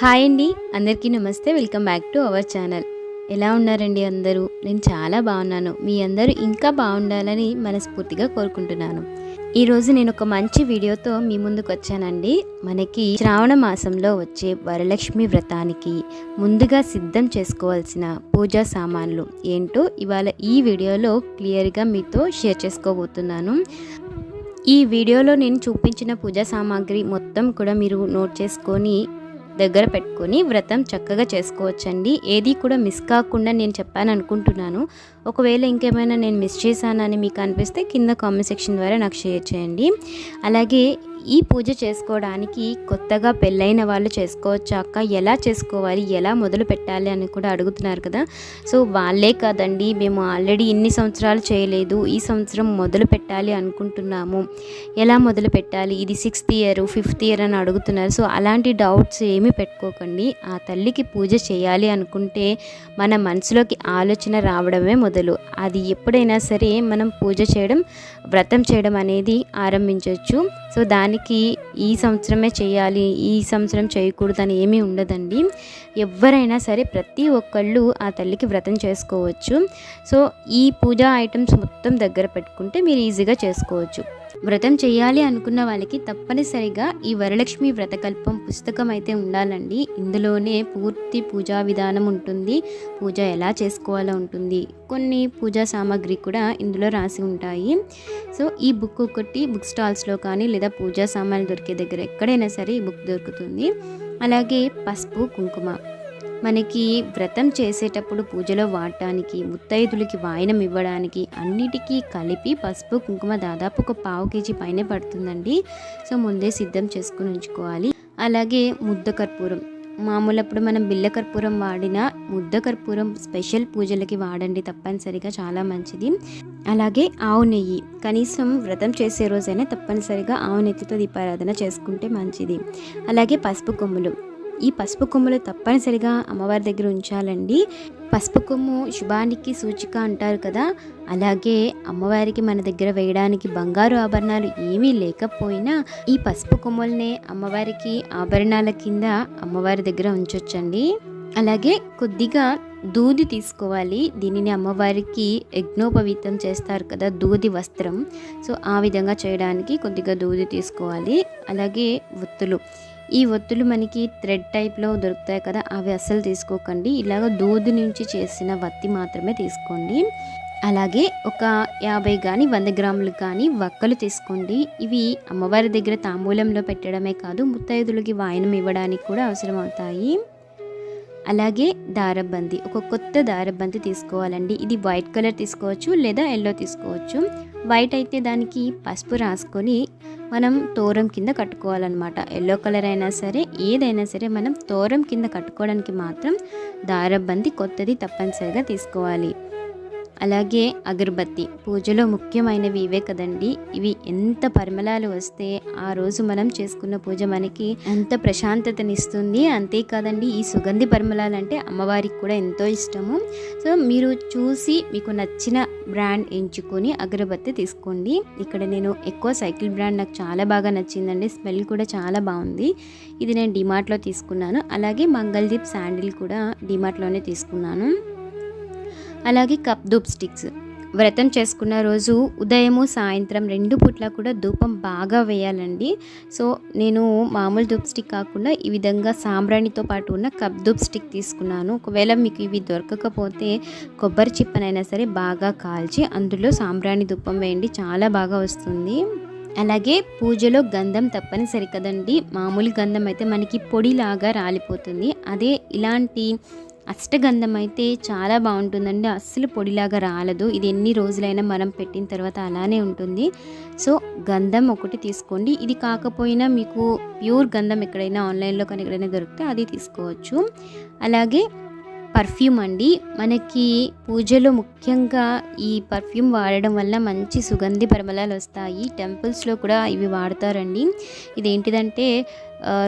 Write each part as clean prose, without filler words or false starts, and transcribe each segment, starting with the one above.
Hi అండి, అందరికీ నమస్తే. Welcome back to our channel. ఎలా ఉన్నారండి అందరూ? నేను చాలా బాగున్నాను. మీ అందరూ ఇంకా బాగుండాలని మనస్ఫూర్తిగా కోరుకుంటున్నాను. ఈరోజు నేను ఒక మంచి వీడియోతో మీ ముందుకు వచ్చానండి. మనకి శ్రావణ మాసంలో వచ్చే వరలక్ష్మి వ్రతానికి ముందుగా సిద్ధం చేసుకోవాల్సిన పూజా సామాన్లు ఏంటో ఇవాళ ఈ వీడియోలో క్లియర్గా మీతో షేర్ చేసుకోబోతున్నాను. ఈ వీడియోలో నేను చూపించిన పూజా సామాగ్రి మొత్తం కూడా మీరు నోట్ చేసుకొని దగ్గర పెట్టుకొని వ్రతం చక్కగా చేసుకోవచ్చండి. ఏది కూడా మిస్ కాకుండా నేను చెప్పాను అనుకుంటున్నాను. ఒకవేళ ఇంకేమైనా నేను మిస్ చేశానని మీకు అనిపిస్తే కింద కామెంట్ సెక్షన్ ద్వారా నాకు షేర్ చేయండి. అలాగే ఈ పూజ చేసుకోవడానికి కొత్తగా పెళ్ళైన వాళ్ళు చేసుకోవచ్చాక ఎలా చేసుకోవాలి, ఎలా మొదలు పెట్టాలి అని కూడా అడుగుతున్నారు కదా. సో వాళ్ళే కాదండి, మేము ఆల్రెడీ ఇన్ని సంవత్సరాలు చేయలేదు, ఈ సంవత్సరం మొదలు పెట్టాలి అనుకుంటున్నాము, ఎలా మొదలు పెట్టాలి, ఇది 6th ఇయర్ 5th ఇయర్ అని అడుగుతున్నారు. సో అలాంటి డౌట్స్ ఏమీ పెట్టుకోకండి. ఆ తల్లికి పూజ చేయాలి అనుకుంటే మన మనసులోకి ఆలోచన రావడమే మొదలు. అది ఎప్పుడైనా సరే మనం పూజ చేయడం, వ్రతం చేయడం అనేది ఆరంభించవచ్చు. సో దానికి ఈ సంవత్సరమే చేయాలి, ఈ సంవత్సరం చేయకూడదని ఏమీ ఉండదండి. ఎవరైనా సరే ప్రతి ఒక్కళ్ళు ఆ తల్లికి వ్రతం చేసుకోవచ్చు. సో ఈ పూజా ఐటమ్స్ మొత్తం దగ్గర పెట్టుకుంటే మీరు ఈజీగా చేసుకోవచ్చు. వ్రతం చేయాలి అనుకున్న వాళ్ళకి తప్పనిసరిగా ఈ వరలక్ష్మి వ్రతకల్పం పుస్తకం అయితే ఉండాలండి. ఇందులోనే పూర్తి పూజా విధానం ఉంటుంది, పూజ ఎలా చేసుకోవాలో ఉంటుంది, కొన్ని పూజా సామాగ్రి కూడా ఇందులో రాసి ఉంటాయి. సో ఈ బుక్ ఒకటి బుక్ స్టాల్స్లో కానీ లేదా పూజా సామాన్లు దొరికే దగ్గర ఎక్కడైనా సరే ఈ బుక్ దొరుకుతుంది. అలాగే పసుపు కుంకుమ మనకి వ్రతం చేసేటప్పుడు పూజలో వాడటానికి, ముత్తైదులకి వాయనం ఇవ్వడానికి అన్నిటికీ కలిపి పసుపు కుంకుమ దాదాపు ఒక 1/2 kg పైనే పడుతుందండి. సో ముందే సిద్ధం చేసుకుని ఉంచుకోవాలి. అలాగే ముద్ద కర్పూరం, మామూలప్పుడు మనం బిల్ల కర్పూరం వాడిన ముద్ద కర్పూరం స్పెషల్ పూజలకి వాడండి తప్పనిసరిగా, చాలా మంచిది. అలాగే ఆవు నెయ్యి, కనీసం వ్రతం చేసే రోజైనా తప్పనిసరిగా ఆవు నెయ్యితో దీపారాధన చేసుకుంటే మంచిది. అలాగే పసుపు కొమ్ములు, ఈ పసుపు కొమ్ములు తప్పనిసరిగా అమ్మవారి దగ్గర ఉంచాలండి. పసుపు కొమ్ము శుభానికి సూచిక అంటారు కదా, అలాగే అమ్మవారికి మన దగ్గర వేయడానికి బంగారు ఆభరణాలు ఏమీ లేకపోయినా ఈ పసుపు కొమ్ములనే అమ్మవారికి ఆభరణాల కింద అమ్మవారి దగ్గర ఉంచొచ్చండి. అలాగే కొద్దిగా దూది తీసుకోవాలి. దీనిని అమ్మవారికి యజ్ఞోపవీతం చేస్తారు కదా, దూది వస్త్రం. సో ఆ విధంగా చేయడానికి కొద్దిగా దూది తీసుకోవాలి. అలాగే ఒత్తులు, ఈ ఒత్తులు మనకి థ్రెడ్ టైప్లో దొరుకుతాయి కదా, అవి అస్సలు తీసుకోకండి. ఇలాగ దూది నుంచి చేసిన వత్తి మాత్రమే తీసుకోండి. అలాగే ఒక 50 కానీ 100 గ్రాములు కానీ వక్కలు తీసుకోండి. ఇవి అమ్మవారి దగ్గర తాంబూలంలో పెట్టడమే కాదు, ముత్తైదులకి వాయనం ఇవ్వడానికి కూడా అవసరం అవుతాయి. అలాగే దారబంది, ఒక కొత్త దారబంది తీసుకోవాలండి. ఇది వైట్ కలర్ తీసుకోవచ్చు లేదా ఎల్లో తీసుకోవచ్చు. వైట్ అయితే దానికి పసుపు రాసుకొని మనం తోరం కింద కట్టుకోవాలన్నమాట. ఎల్లో కలర్ అయినా సరే ఏదైనా సరే మనం తోరం కింద కట్టుకోవడానికి మాత్రం దారబంది కొత్తది తప్పనిసరిగా తీసుకోవాలి. అలాగే అగరబత్తి, పూజలో ముఖ్యమైనవి ఇవే కదండి. ఇవి ఎంత పరిమళాలు వస్తే ఆ రోజు మనం చేసుకున్న పూజ మనకి ఎంత ప్రశాంతతనిస్తుంది. అంతేకాదండి, ఈ సుగంధి పరిమళాలు అంటే అమ్మవారికి కూడా ఎంతో ఇష్టము. సో మీరు చూసి మీకు నచ్చిన బ్రాండ్ ఎంచుకొని అగరబత్తి తీసుకోండి. ఇక్కడ నేను ఎక్కువ సైకిల్ బ్రాండ్ నాకు చాలా బాగా నచ్చిందండి, స్మెల్ కూడా చాలా బాగుంది. ఇది నేను డిమార్ట్లో తీసుకున్నాను. అలాగే మంగళదీప్ శాండిల్ కూడా డిమార్ట్లోనే తీసుకున్నాను. అలాగే కప్ ధూప్ స్టిక్స్, వ్రతం చేసుకున్న రోజు ఉదయము సాయంత్రం 2 పూట్ల కూడా ధూపం బాగా వేయాలండి. సో నేను మామూలు ధూప్ స్టిక్ కాకుండా ఈ విధంగా సాంబ్రాణితో పాటు ఉన్న కప్ ధూప్ స్టిక్ తీసుకున్నాను. ఒకవేళ మీకు ఇవి దొరకకపోతే కొబ్బరి చిప్పనైనా సరే బాగా కాల్చి అందులో సాంబ్రాణి ధూపం వేయండి, చాలా బాగా వస్తుంది. అలాగే పూజలో గంధం తప్పనిసరి కదండి. మామూలు గంధం అయితే మనకి పొడిలాగా రాలిపోతుంది. అదే ఇలాంటి అష్టగంధం అయితే చాలా బాగుంటుందండి, అస్సలు పొడిలాగా రాలదు. ఇది ఎన్ని రోజులైనా మనం పెట్టిన తర్వాత అలానే ఉంటుంది. సో గంధం ఒకటి తీసుకోండి. ఇది కాకపోయినా మీకు ప్యూర్ గంధం ఎక్కడైనా ఆన్లైన్లో కానీ ఎక్కడైనా దొరికితే అది తీసుకోవచ్చు. అలాగే పర్ఫ్యూమ్ అండి, మనకి పూజలో ముఖ్యంగా ఈ పర్ఫ్యూమ్ వాడడం వల్ల మంచి సుగంధి పరిమళాలు వస్తాయి. టెంపుల్స్లో కూడా ఇవి వాడతారండి. ఇదేంటిదంటే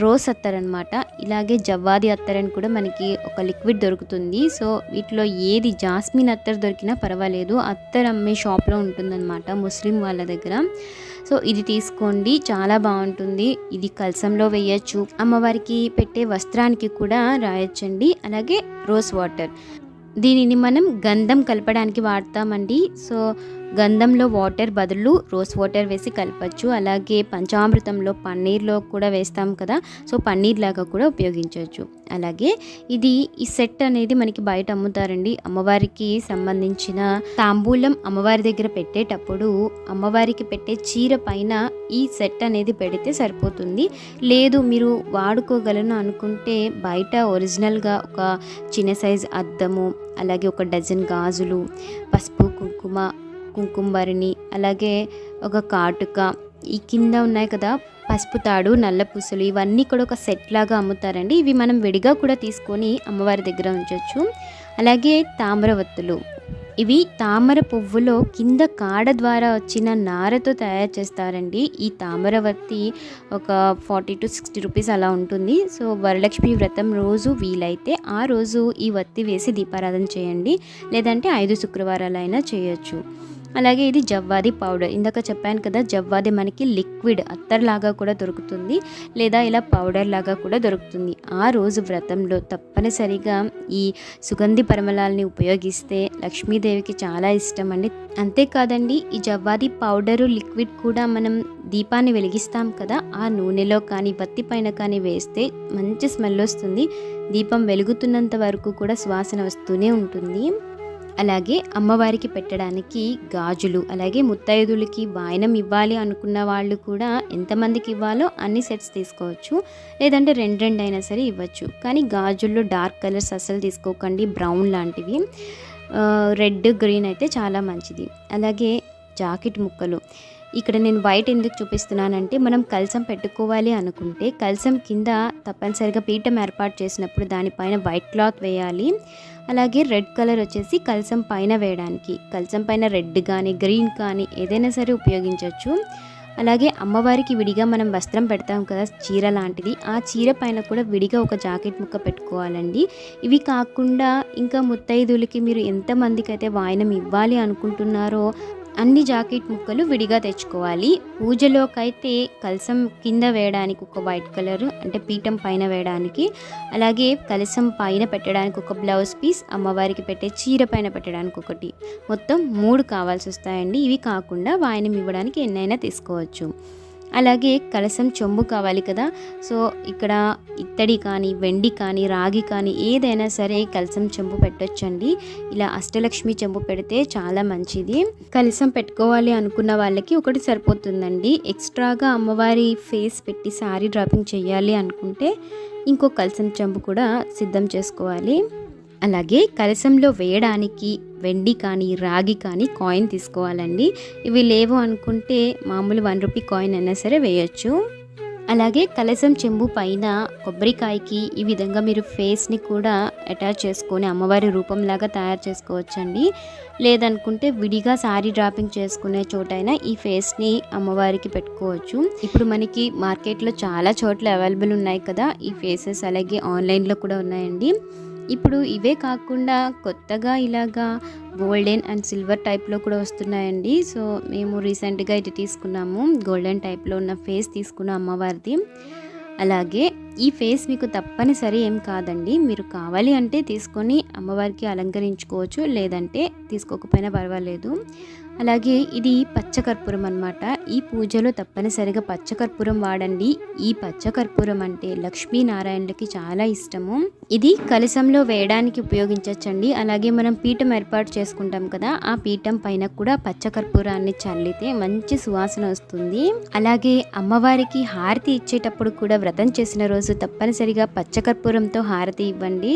రోస్ అత్తర్ అనమాట. ఇలాగే జవ్వాది అత్తర్ అని కూడా మనకి ఒక లిక్విడ్ దొరుకుతుంది. సో వీటిలో ఏది జాస్మిన్ అత్తర్ దొరికినా పర్వాలేదు, అత్తర్ అమ్మే షాప్లో ఉంటుందన్నమాట ముస్లిం వాళ్ళ దగ్గర. సో ఇది తీసుకోండి, చాలా బాగుంటుంది. ఇది కలసంలో వేయచ్చు, అమ్మవారికి పెట్టే వస్త్రానికి కూడా రాయొచ్చండి. అలాగే రోజ్ వాటర్, దీనిని మనం గంధం కలపడానికి వాడతామండి. సో గంధంలో వాటర్ బదులు రోజ్ వాటర్ వేసి కలపచ్చు. అలాగే పంచామృతంలో పన్నీర్లో కూడా వేస్తాం కదా, సో పన్నీర్ లాగా కూడా ఉపయోగించవచ్చు. అలాగే ఈ సెట్ అనేది మనకి బయట అమ్ముతారండి. అమ్మవారికి సంబంధించిన తాంబూలం అమ్మవారి దగ్గర పెట్టేటప్పుడు అమ్మవారికి పెట్టే చీర పైన ఈ సెట్ అనేది పెడితే సరిపోతుంది. లేదు మీరు వాడుకోగలను అనుకుంటే బయట ఒరిజినల్గా ఒక చిన్న సైజ్ అద్దము, అలాగే ఒక డజన్ గాజులు, పసుపు కుంకుమ భరణి, అలాగే ఒక కాటుక, ఈ కింద ఉన్నాయి కదా పసుపు తాడు, నల్ల పూసలు, ఇవన్నీ కూడా ఒక సెట్ లాగా అమ్ముతారండి. ఇవి మనం విడిగా కూడా తీసుకొని అమ్మవారి దగ్గర ఉంచవచ్చు. అలాగే తామరవత్తులు, ఇవి తామర పువ్వులో కింద కాడ ద్వారా వచ్చిన నారతో తయారు చేస్తారండి. ఈ తామరవత్తి ఒక 40 to 60 రూపీస్ అలా ఉంటుంది. సో వరలక్ష్మి వ్రతం రోజు వీలైతే ఆ రోజు ఈ వత్తి వేసి దీపారాధన చేయండి, లేదంటే 5 శుక్రవారాలైనా చేయొచ్చు. అలాగే ఇది జవ్వాది పౌడర్, ఇందాక చెప్పాను కదా జవ్వాది మనకి లిక్విడ్ అత్తర్ లాగా కూడా దొరుకుతుంది, లేదా ఇలా పౌడర్ లాగా కూడా దొరుకుతుంది. ఆ రోజు వ్రతంలో తప్పనిసరిగా ఈ సుగంధి పరిమళాలని ఉపయోగిస్తే లక్ష్మీదేవికి చాలా ఇష్టం అండి. అంతేకాదండి, ఈ జవ్వాది పౌడరు లిక్విడ్ కూడా మనం దీపాన్ని వెలిగిస్తాం కదా, ఆ నూనెలో కానీ వత్తి పైన కానీ వేస్తే మంచి స్మెల్ వస్తుంది. దీపం వెలుగుతున్నంత వరకు కూడా సువాసన వస్తూనే ఉంటుంది. అలాగే అమ్మవారికి పెట్టడానికి గాజులు, అలాగే ముత్తైదులకి వాయనం ఇవ్వాలి అనుకున్న వాళ్ళు కూడా ఎంతమందికి ఇవ్వాలో అన్ని సెట్స్ తీసుకోవచ్చు, లేదంటే రెండు అయినా సరే ఇవ్వచ్చు. కానీ గాజుల్లో డార్క్ కలర్స్ అసలు తీసుకోకండి, బ్రౌన్ లాంటివి, రెడ్ గ్రీన్ అయితే చాలా మంచిది. అలాగే జాకెట్ ముక్కలు, ఇక్కడ నేను వైట్ ఎందుకు చూపిస్తున్నానంటే మనం కలసం పెట్టుకోవాలి అనుకుంటే కలసం కింద తప్పనిసరిగా పీఠం ఏర్పాటు చేసినప్పుడు దానిపైన వైట్ క్లాత్ వేయాలి. అలాగే రెడ్ కలర్ వచ్చేసి కలసం పైన వేయడానికి, కలసం పైన రెడ్ కానీ గ్రీన్ కానీ ఏదైనా సరే ఉపయోగించవచ్చు. అలాగే అమ్మవారికి విడిగా మనం వస్త్రం పెడతాం కదా చీర లాంటిది, ఆ చీర పైన కూడా విడిగా ఒక జాకెట్ ముక్క పెట్టుకోవాలండి. ఇవి కాకుండా ఇంకా ముత్తైదులకి మీరు ఎంతమందికి అయితే వాయనం ఇవ్వాలి అనుకుంటున్నారో అన్ని జాకెట్ ముక్కలు విడిగా తెచ్చుకోవాలి. పూజలోకైతే కలసం కింద వేయడానికి ఒక వైట్ కలర్ అంటే పీఠం పైన వేయడానికి, అలాగే కలసం పైన పెట్టడానికి ఒక బ్లౌజ్ పీస్, అమ్మవారికి పెట్టే చీర పైన పెట్టడానికి ఒకటి, మొత్తం 3 కావాల్సి వస్తాయండి. ఇవి కాకుండా వాయనం ఇవ్వడానికి ఎన్నైనా తీసుకోవచ్చు. అలాగే కలసం చెంబు కావాలి కదా, సో ఇక్కడ ఇత్తడి కానీ వెండి కానీ రాగి కానీ ఏదైనా సరే కలసం చెంబు పెట్టొచ్చండి. ఇలా అష్టలక్ష్మి చెంబు పెడితే చాలా మంచిది. కలసం పెట్టుకోవాలి అనుకున్న వాళ్ళకి ఒకటి సరిపోతుందండి. ఎక్స్ట్రాగా అమ్మవారి ఫేస్ పెట్టి శారీ డ్రాపింగ్ చేయాలి అనుకుంటే ఇంకో కలసం చెంబు కూడా సిద్ధం చేసుకోవాలి. అలాగే కలసంలో వేయడానికి వెండి కానీ రాగి కానీ కాయిన్ తీసుకోవాలండి. ఇవి లేవు అనుకుంటే మామూలు 1 రూపీ కాయిన్ అయినా సరే వేయచ్చు. అలాగే కలసం చెంబు పైన కొబ్బరికాయకి ఈ విధంగా మీరు ఫేస్ని కూడా అటాచ్ చేసుకొని అమ్మవారి రూపంలాగా తయారు చేసుకోవచ్చండి. లేదనుకుంటే విడిగా శారీ డ్రాపింగ్ చేసుకునే చోటైనా ఈ ఫేస్ని అమ్మవారికి పెట్టుకోవచ్చు. ఇప్పుడు మనకి మార్కెట్లో చాలా చోట్ల అవైలబుల్ ఉన్నాయి కదా ఈ ఫేసెస్, అలాగే ఆన్లైన్లో కూడా ఉన్నాయండి. ఇప్పుడు ఇవే కాకుండా కొత్తగా ఇలాగా గోల్డెన్ అండ్ సిల్వర్ టైప్లో కూడా వస్తున్నాయండి. సో మేము రీసెంట్గా ఇది తీసుకున్నాము, గోల్డెన్ టైప్లో ఉన్న ఫేస్ తీసుకున్న అమ్మవారిది. అలాగే ఈ ఫేస్ మీకు తప్పనిసరి ఏం కాదండి, మీరు కావాలి అంటే తీసుకొని అమ్మవారికి అలంకరించుకోవచ్చు, లేదంటే తీసుకోకపోయినా పర్వాలేదు. అలాగే ఇది పచ్చకర్పూరం అన్నమాట. ఈ పూజలో తప్పనిసరిగా పచ్చకర్పూరం వాడండి. ఈ పచ్చకర్పూరం అంటే లక్ష్మీనారాయణులకి చాలా ఇష్టము. ఇది కలశంలో వేయడానికి ఉపయోగించవచ్చండి. అలాగే మనం పీఠం ఏర్పాటు చేసుకుంటాం కదా, ఆ పీఠం పైన కూడా పచ్చకర్పూరాన్ని చల్లితే మంచి సువాసన వస్తుంది. అలాగే అమ్మవారికి హారతి ఇచ్చేటప్పుడు కూడా వ్రతం చేసిన రోజు తప్పనిసరిగా పచ్చకర్పూరంతో హారతి ఇవ్వండి.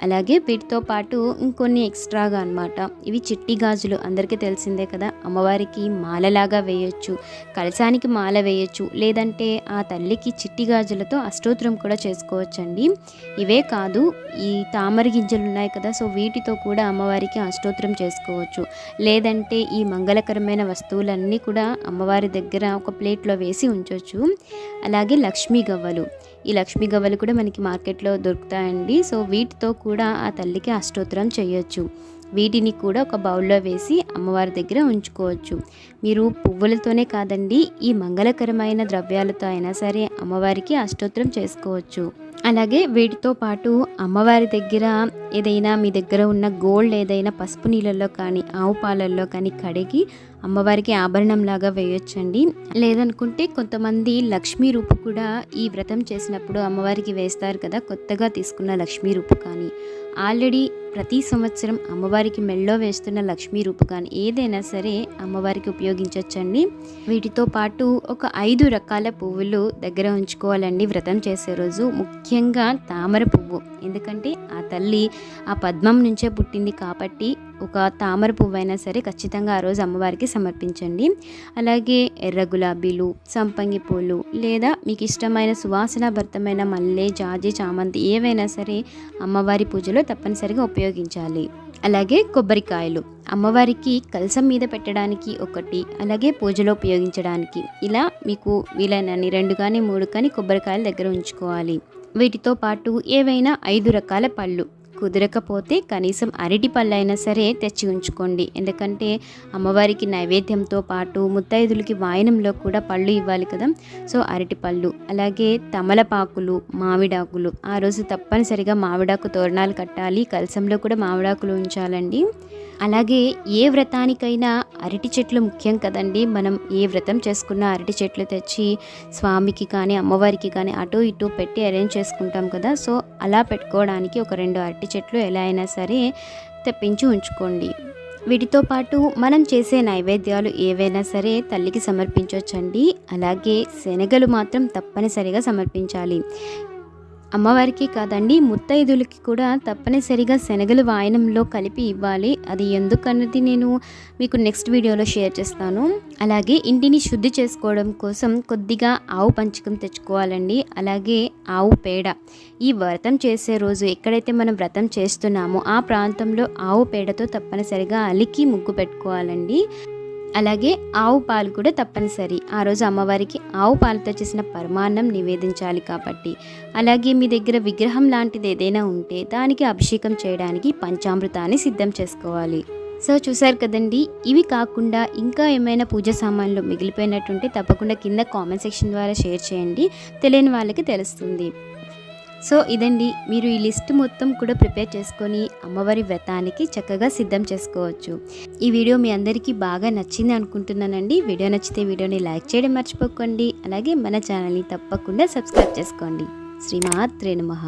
అలాగే వీటితో పాటు ఇంకొన్ని ఎక్స్ట్రాగా అనమాట. ఇవి చిట్టి గాజులు, అందరికీ తెలిసిందే కదా. అమ్మవారికి మాలలాగా వేయొచ్చు, కలశానికి మాల వేయొచ్చు, లేదంటే ఆ తల్లికి చిట్టి గాజులతో అష్టోత్తరం కూడా చేసుకోవచ్చండి. ఇవే కాదు, ఈ తామర గింజలు ఉన్నాయి కదా, సో వీటితో కూడా అమ్మవారికి అష్టోత్తరం చేసుకోవచ్చు. లేదంటే ఈ మంగళకరమైన వస్తువులన్నీ కూడా అమ్మవారి దగ్గర ఒక ప్లేట్లో వేసి ఉంచవచ్చు. అలాగే లక్ష్మీ గవ్వలు, ఈ లక్ష్మీ గవ్వలు కూడా మనకి మార్కెట్లో దొరుకుతాయండి. సో వీటితో కూడా ఆ తల్లికి అష్టోత్తరం చేయొచ్చు. వీటిని కూడా ఒక బౌల్లో వేసి అమ్మవారి దగ్గర ఉంచుకోవచ్చు. మీరు పువ్వులతోనే కాదండి, ఈ మంగళకరమైన ద్రవ్యాలతో అయినా సరే అమ్మవారికి అష్టోత్తరం చేసుకోవచ్చు. అలాగే వీటితో పాటు అమ్మవారి దగ్గర ఏదైనా మీ దగ్గర ఉన్న గోల్డ్ ఏదైనా పసుపు నీళ్ళల్లో కానీ ఆవు పాలల్లో కానీ కడిగి అమ్మవారికి ఆభరణంలాగా వేయొచ్చండి. లేదనుకుంటే కొంతమంది లక్ష్మీ రూపు కూడా ఈ వ్రతం చేసినప్పుడు అమ్మవారికి వేస్తారు కదా, కొత్తగా తీసుకున్న లక్ష్మీ రూపు కానీ, ఆల్రెడీ ప్రతి సంవత్సరం అమ్మవారికి మెళ్ళో వేస్తున్న లక్ష్మీ రూపు కానీ ఏదైనా సరే అమ్మవారికి ఉపయోగించవచ్చండి. వీటితో పాటు ఒక 5 రకాల పువ్వులు దగ్గర ఉంచుకోవాలండి వ్రతం చేసే రోజు. ముఖ్యంగా తామర పువ్వు, ఎందుకంటే ఆ తల్లి ఆ పద్మం నుంచే పుట్టింది కాబట్టి ఒక తామర పువ్వు అయినా సరే ఖచ్చితంగా ఆ రోజు అమ్మవారికి సమర్పించండి. అలాగే ఎర్ర గులాబీలు, సంపంగి పూలు, లేదా మీకు ఇష్టమైన సువాసనాభరితమైన మల్లె, జాజి, చామంతి ఏవైనా సరే అమ్మవారి పూజలో తప్పనిసరిగా ఉపయోగించాలి. అలాగే కొబ్బరికాయలు, అమ్మవారికి కలశం మీద పెట్టడానికి ఒకటి, అలాగే పూజలో ఉపయోగించడానికి ఇలా మీకు వీలైనన్ని 2 కానీ 3 కానీ కొబ్బరికాయలు దగ్గర ఉంచుకోవాలి. వీటితో పాటు ఏవైనా 5 రకాల పళ్ళు, కుదరకపోతే కనీసం అరటి పళ్ళు అయినా సరే తెచ్చి ఉంచుకోండి. ఎందుకంటే అమ్మవారికి నైవేద్యంతో పాటు ముత్తైదులకి వాయనంలో కూడా పళ్ళు ఇవ్వాలి కదా. సో అరటి పళ్ళు, అలాగే తమలపాకులు, మామిడాకులు, ఆ రోజు తప్పనిసరిగా మామిడాకు తోరణాలు కట్టాలి. కలశంలో కూడా మామిడాకులు ఉంచాలండి. అలాగే ఏ వ్రతానికైనా అరటి చెట్లు ముఖ్యం కదండి. మనం ఏ వ్రతం చేసుకున్నా అరటి చెట్లు తెచ్చి స్వామికి కానీ అమ్మవారికి కానీ అటు ఇటు పెట్టి అరేంజ్ చేసుకుంటాం కదా. సో అలా పెట్టుకోవడానికి ఒక 2 అరటి చెట్లు ఎలా అయినా సరే తెప్పించి ఉంచుకోండి. వీటితో పాటు మనం చేసే నైవేద్యాలు ఏవైనా సరే తల్లికి సమర్పించవచ్చండి. అలాగే శనగలు మాత్రం తప్పనిసరిగా సమర్పించాలి. అమ్మవారికి కాదండి, ముత్తైదులకి కూడా తప్పనిసరిగా శనగలు వాయనంలో కలిపి ఇవ్వాలి. అది ఎందుకన్నది నేను మీకు నెక్స్ట్ వీడియోలో షేర్ చేస్తాను. అలాగే ఇంటిని శుద్ధి చేసుకోవడం కోసం కొద్దిగా ఆవు పంచకం తెచ్చుకోవాలండి. అలాగే ఆవు పేడ, ఈ వ్రతం చేసే రోజు ఎక్కడైతే మనం వ్రతం చేస్తున్నామో ఆ ప్రాంతంలో ఆవు పేడతో తప్పనిసరిగా అలికి ముగ్గు పెట్టుకోవాలండి. అలాగే ఆవు పాలు కూడా తప్పనిసరి. ఆ రోజు అమ్మవారికి ఆవు పాలతో చేసిన పరమాన్నం నివేదించాలి కాబట్టి. అలాగే మీ దగ్గర విగ్రహం లాంటిది ఏదైనా ఉంటే దానికి అభిషేకం చేయడానికి పంచామృతాన్ని సిద్ధం చేసుకోవాలి. సో చూసారు కదండి, ఇవి కాకుండా ఇంకా ఏమైనా పూజ సామాన్లు మిగిలిపోయినట్టుంటే తప్పకుండా కింద కామెంట్ సెక్షన్ ద్వారా షేర్ చేయండి, తెలియని వాళ్ళకి తెలుస్తుంది. సో ఇదండి, మీరు ఈ లిస్ట్ మొత్తం కూడా ప్రిపేర్ చేసుకొని అమ్మవారి వ్రతానికి చక్కగా సిద్ధం చేసుకోవచ్చు. ఈ వీడియో మీ అందరికీ బాగా నచ్చింది అనుకుంటున్నానండి. వీడియో నచ్చితే వీడియోని లైక్ చేయడం మర్చిపోకండి. అలాగే మన ఛానల్ని తప్పకుండా సబ్స్క్రైబ్ చేసుకోండి. శ్రీమాత్రే నమః.